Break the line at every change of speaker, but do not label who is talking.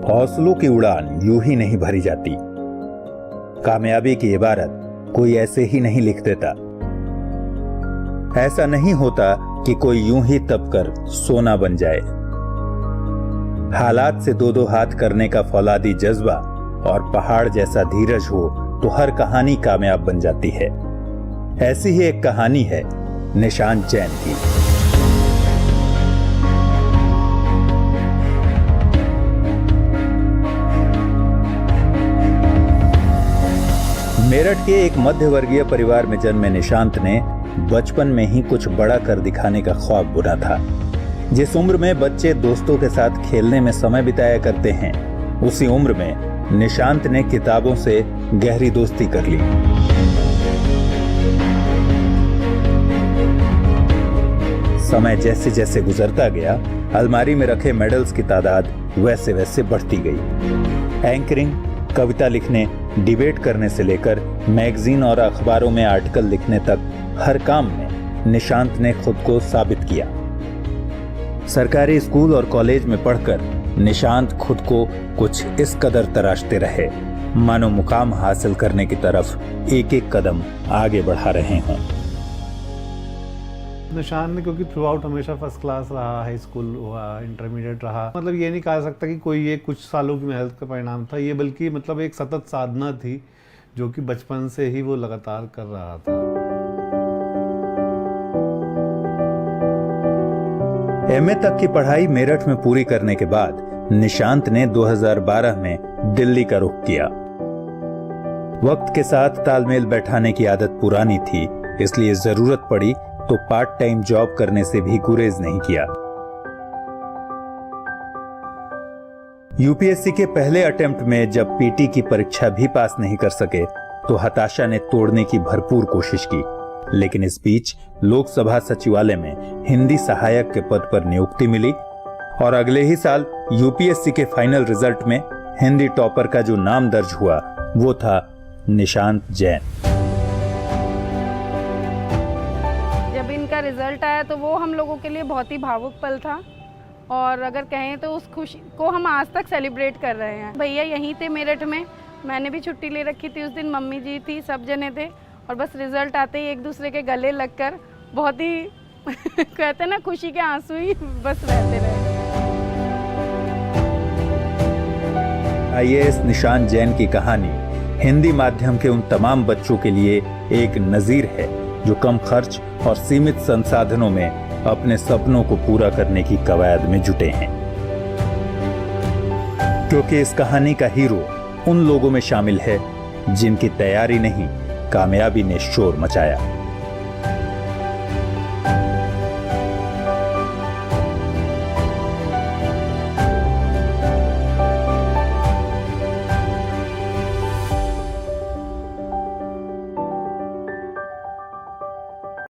हौसलों की उड़ान यूं ही नहीं भरी जाती। कामयाबी की इबारत कोई ऐसे ही नहीं लिख देता। ऐसा नहीं होता कि कोई यूं ही तपकर सोना बन जाए। हालात से दो दो हाथ करने का फौलादी जज्बा और पहाड़ जैसा धीरज हो तो हर कहानी कामयाब बन जाती है। ऐसी ही एक कहानी है निशांत जैन की। मेरठ के एक मध्यवर्गीय परिवार में जन्मे निशांत ने बचपन में ही कुछ बड़ा कर दिखाने का ख्वाब बुना था। जिस उम्र में बच्चे दोस्तों के साथ खेलने में समय बिताया करते हैं, उसी उम्र में निशांत ने किताबों से गहरी दोस्ती कर ली। समय जैसे जैसे गुजरता गया, अलमारी में रखे मेडल्स की तादाद वैसे वैसे बढ़ती गई। एंकरिंग, कविता लिखने, डिबेट करने से लेकर मैगजीन और अखबारों में आर्टिकल लिखने तक हर काम में निशांत ने खुद को साबित किया। सरकारी स्कूल और कॉलेज में पढ़कर निशांत खुद को कुछ इस कदर तराशते रहे मानो मुकाम हासिल करने की तरफ एक एक कदम आगे बढ़ा रहे हों।
निशांत ने क्योंकि थ्रू आउट हमेशा फर्स्ट क्लास रहा, हाई स्कूल हुआ, इंटरमीडिएट रहा, मतलब ये नहीं कहा सकता कि कोई ये कुछ सालों की मेहनत का परिणाम था। ये बल्कि मतलब एक सतत साधना थी जो कि बचपन से ही वो लगातार कर रहा था।
एमए तक की पढ़ाई मेरठ में पूरी करने के बाद निशांत ने 2012 में दिल्ली का रुख किया। वक्त के साथ तालमेल बैठाने की आदत पुरानी थी, इसलिए जरूरत पड़ी तो पार्ट टाइम जॉब करने से भी गुरेज नहीं किया। यूपीएससी के पहले अटेम्प्ट में जब पीटी की परीक्षा भी पास नहीं कर सके तो हताशा ने तोड़ने की भरपूर कोशिश की, लेकिन इस बीच लोकसभा सचिवालय में हिंदी सहायक के पद पर नियुक्ति मिली और अगले ही साल यूपीएससी के फाइनल रिजल्ट में हिंदी टॉपर का जो नाम दर्ज हुआ वो था निशांत जैन।
जब इनका रिजल्ट आया तो वो हम लोगों के लिए बहुत ही भावुक पल था और अगर कहें तो उस खुशी को हम आज तक सेलिब्रेट कर रहे हैं। भैया यहीं थे मेरठ में, मैंने भी छुट्टी ले रखी थी उस दिन, मम्मी जी थी, सब जने थे और बस रिजल्ट आते ही एक दूसरे के गले लगकर बहुत ही कहते ना खुशी के आंसू ही बस बहते रहे।
आईएएस निशांत जैन की कहानी हिंदी माध्यम के उन तमाम बच्चों के लिए एक नजीर है जो कम खर्च और सीमित संसाधनों में अपने सपनों को पूरा करने की कवायद में जुटे हैं, क्योंकि इस कहानी का हीरो उन लोगों में शामिल है जिनकी तैयारी नहीं, कामयाबी ने शोर मचाया।